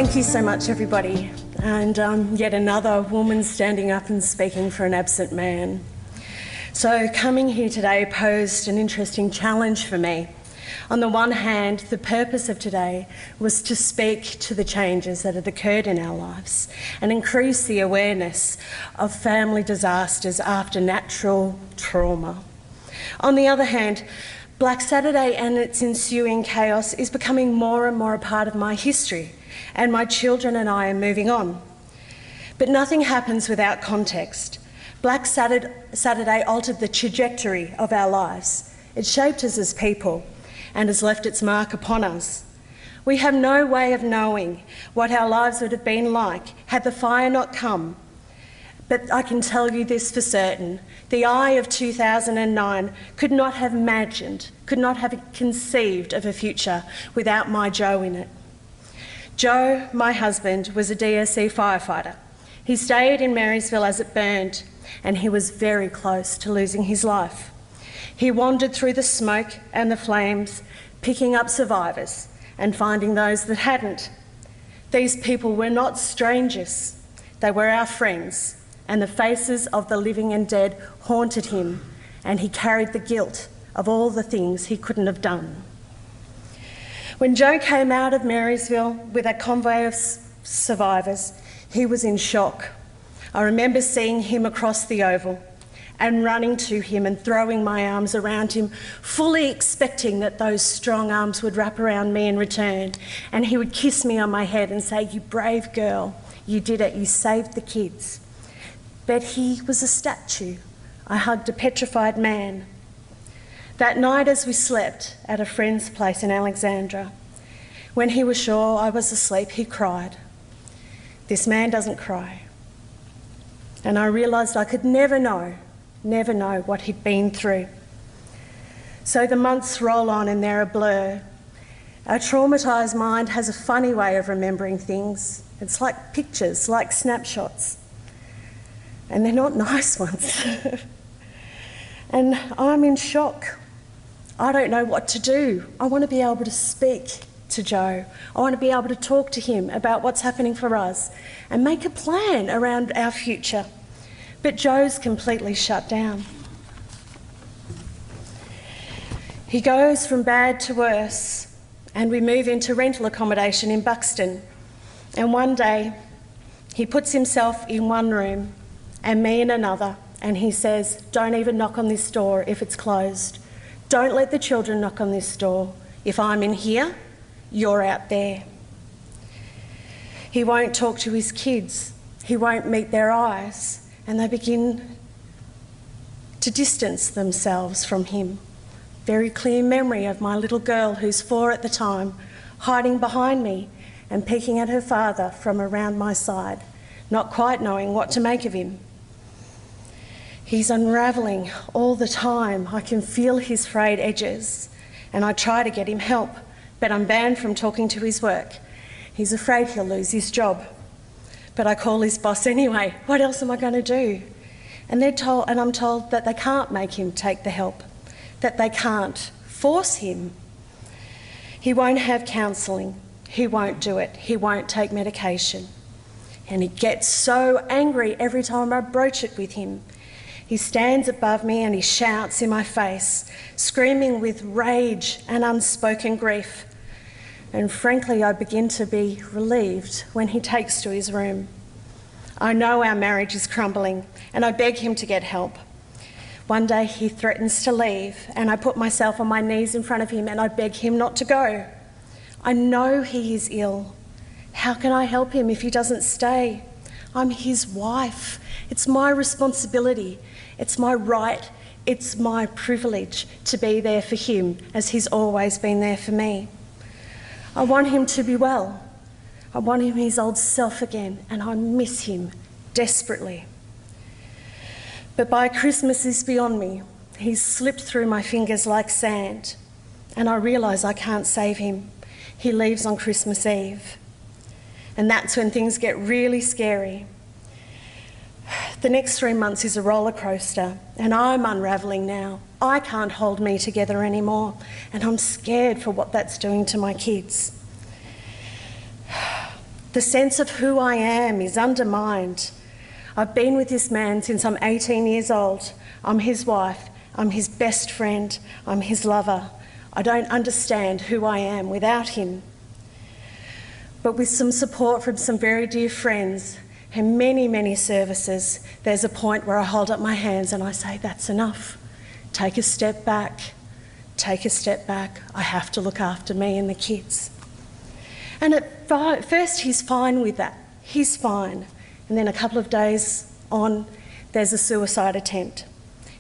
Thank you so much, everybody. And yet another woman standing up and speaking for an absent man. So coming here today posed an interesting challenge for me. On the one hand, the purpose of today was to speak to the changes that had occurred in our lives and increase the awareness of family disasters after natural trauma. On the other hand, Black Saturday and its ensuing chaos is becoming more and more a part of my history, and my children and I are moving on. But nothing happens without context. Black Saturday altered the trajectory of our lives. It shaped us as people and has left its mark upon us. We have no way of knowing what our lives would have been like had the fire not come. But I can tell you this for certain. The I of 2009 could not have imagined, could not have conceived of a future without my Joe in it. Joe, my husband, was a DSE firefighter. He stayed in Marysville as it burned, and he was very close to losing his life. He wandered through the smoke and the flames, picking up survivors and finding those that hadn't. These people were not strangers. They were our friends, and the faces of the living and dead haunted him, and he carried the guilt of all the things he couldn't have done. When Joe came out of Marysville with a convoy of survivors, he was in shock. I remember seeing him across the oval and running to him and throwing my arms around him, fully expecting that those strong arms would wrap around me in return, and he would kiss me on my head and say, "You brave girl, you did it, you saved the kids." But he was a statue. I hugged a petrified man. That night as we slept at a friend's place in Alexandra, when he was sure I was asleep, he cried. This man doesn't cry. And I realised I could never know what he'd been through. So the months roll on and they're a blur. Our traumatised mind has a funny way of remembering things. It's like pictures, like snapshots. And they're not nice ones. And I'm in shock. I don't know what to do. I want to be able to speak to Joe. I want to be able to talk to him about what's happening for us and make a plan around our future. But Joe's completely shut down. He goes from bad to worse, and we move into rental accommodation in Buxton. And one day, he puts himself in one room and me in another, and he says, "Don't even knock on this door if it's closed. Don't let the children knock on this door. If I'm in here, you're out there." He won't talk to his kids. He won't meet their eyes, and they begin to distance themselves from him. Very clear memory of my little girl, who's 4 at the time, hiding behind me and peeking at her father from around my side, not quite knowing what to make of him. He's unravelling all the time. I can feel his frayed edges, and I try to get him help, but I'm banned from talking to his work. He's afraid he'll lose his job. But I call his boss anyway. What else am I going to do? And I'm told that they can't make him take the help, that they can't force him. He won't have counselling. He won't do it. He won't take medication. And he gets so angry every time I broach it with him. He stands above me and he shouts in my face, screaming with rage and unspoken grief. And frankly, I begin to be relieved when he takes to his room. I know our marriage is crumbling, and I beg him to get help. One day he threatens to leave, and I put myself on my knees in front of him and I beg him not to go. I know he is ill. How can I help him if he doesn't stay? I'm his wife. It's my responsibility. It's my right. It's my privilege to be there for him as he's always been there for me. I want him to be well. I want him his old self again, and I miss him desperately. But by Christmas is beyond me. He's slipped through my fingers like sand, and I realise I can't save him. He leaves on Christmas Eve. And that's when things get really scary. The next 3 months is a roller coaster, and I'm unravelling now. I can't hold me together anymore, and I'm scared for what that's doing to my kids. The sense of who I am is undermined. I've been with this man since I'm 18 years old. I'm his wife. I'm his best friend. I'm his lover. I don't understand who I am without him. But with some support from some very dear friends and many, many services, there's a point where I hold up my hands and I say, that's enough. Take a step back. Take a step back. I have to look after me and the kids. And at first he's fine with that. He's fine. And then a couple of days on, there's a suicide attempt.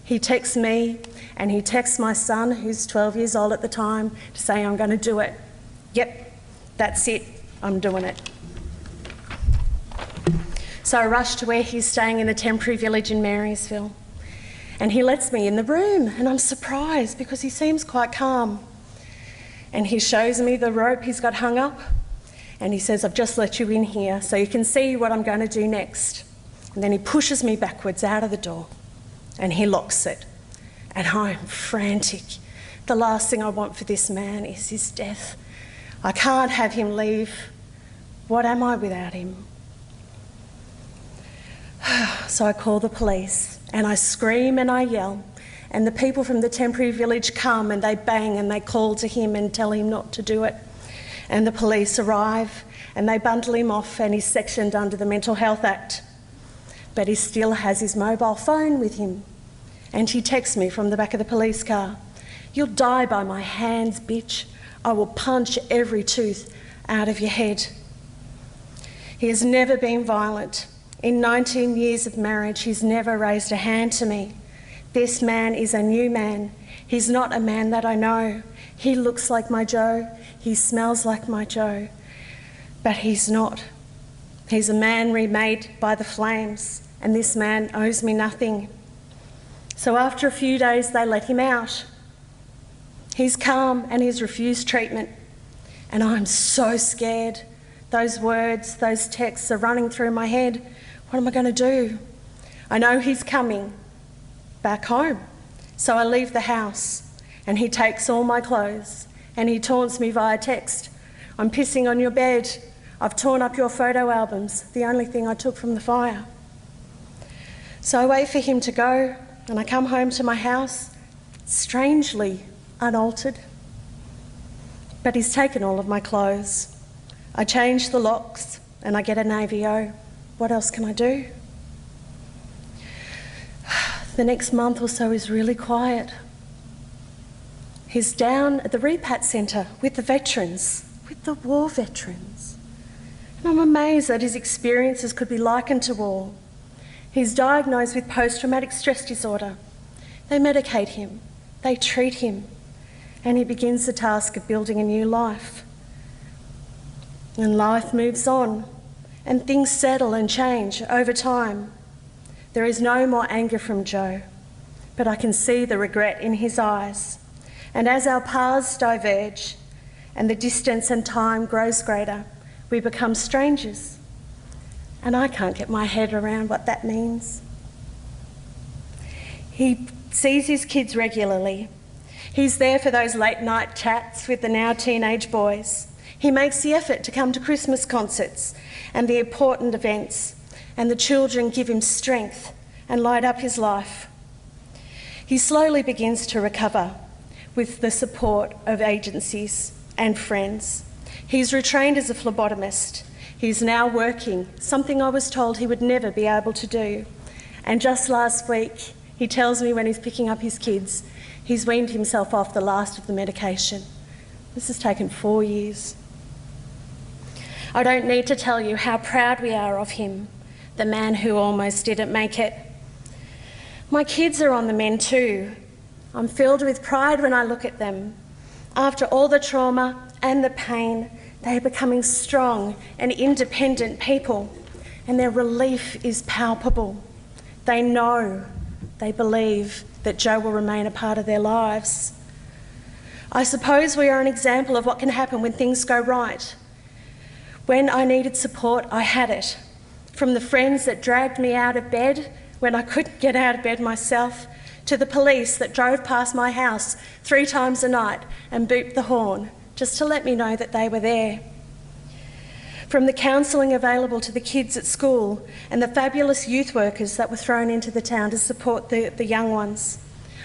He texts me and he texts my son, who's 12 years old at the time, to say, I'm going to do it. Yep, that's it. I'm doing it. So I rush to where he's staying in the temporary village in Marysville. And he lets me in the room, and I'm surprised because he seems quite calm. And he shows me the rope he's got hung up, and he says, I've just let you in here so you can see what I'm going to do next. And then he pushes me backwards out of the door, and he locks it. And I'm frantic. The last thing I want for this man is his death. I can't have him leave. What am I without him? So I call the police and I scream and I yell, and the people from the temporary village come and they bang and they call to him and tell him not to do it. And the police arrive and they bundle him off, and he's sectioned under the Mental Health Act. But he still has his mobile phone with him. And he texts me from the back of the police car, "You'll die by my hands, bitch. I will punch every tooth out of your head." He has never been violent. In 19 years of marriage, he's never raised a hand to me. This man is a new man. He's not a man that I know. He looks like my Joe. He smells like my Joe. But he's not. He's a man remade by the flames, and this man owes me nothing. So after a few days, they let him out. He's calm and he's refused treatment. And I'm so scared. Those words, those texts are running through my head. What am I going to do? I know he's coming back home. So I leave the house and he takes all my clothes and he taunts me via text. "I'm pissing on your bed. I've torn up your photo albums, the only thing I took from the fire." So I wait for him to go and I come home to my house, strangely unaltered. But he's taken all of my clothes. I change the locks and I get an AVO. What else can I do? The next month or so is really quiet. He's down at the repat centre with the veterans, with the war veterans. And I'm amazed that his experiences could be likened to war. He's diagnosed with post-traumatic stress disorder. They medicate him, they treat him, and he begins the task of building a new life. And life moves on, and things settle and change over time. There is no more anger from Joe, but I can see the regret in his eyes. And as our paths diverge and the distance and time grows greater, we become strangers. And I can't get my head around what that means. He sees his kids regularly. He's there for those late night chats with the now teenage boys. He makes the effort to come to Christmas concerts and the important events, and the children give him strength and light up his life. He slowly begins to recover with the support of agencies and friends. He's retrained as a phlebotomist. He's now working, something I was told he would never be able to do. And just last week, he tells me when he's picking up his kids, he's weaned himself off the last of the medication. This has taken 4 years. I don't need to tell you how proud we are of him, the man who almost didn't make it. My kids are on the mend too. I'm filled with pride when I look at them. After all the trauma and the pain, they are becoming strong and independent people, and their relief is palpable. They know, they believe that Joe will remain a part of their lives. I suppose we are an example of what can happen when things go right. When I needed support, I had it. From the friends that dragged me out of bed when I couldn't get out of bed myself, to the police that drove past my house 3 times a night and booped the horn just to let me know that they were there. from the counselling available to the kids at school and the fabulous youth workers that were thrown into the town to support the young ones.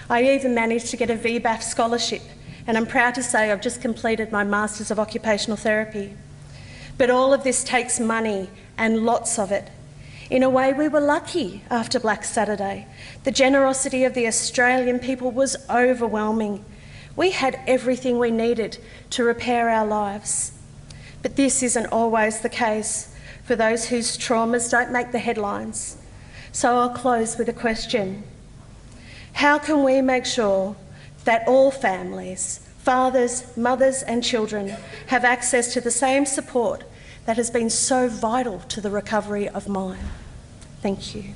I even managed to get a VBAF scholarship, and I'm proud to say I've just completed my Masters of Occupational Therapy. But all of this takes money, and lots of it. In a way, we were lucky after Black Saturday. The generosity of the Australian people was overwhelming. We had everything we needed to repair our lives. But this isn't always the case for those whose traumas don't make the headlines. So I'll close with a question. How can we make sure that all families, fathers, mothers and children have access to the same support that has been so vital to the recovery of mine? Thank you.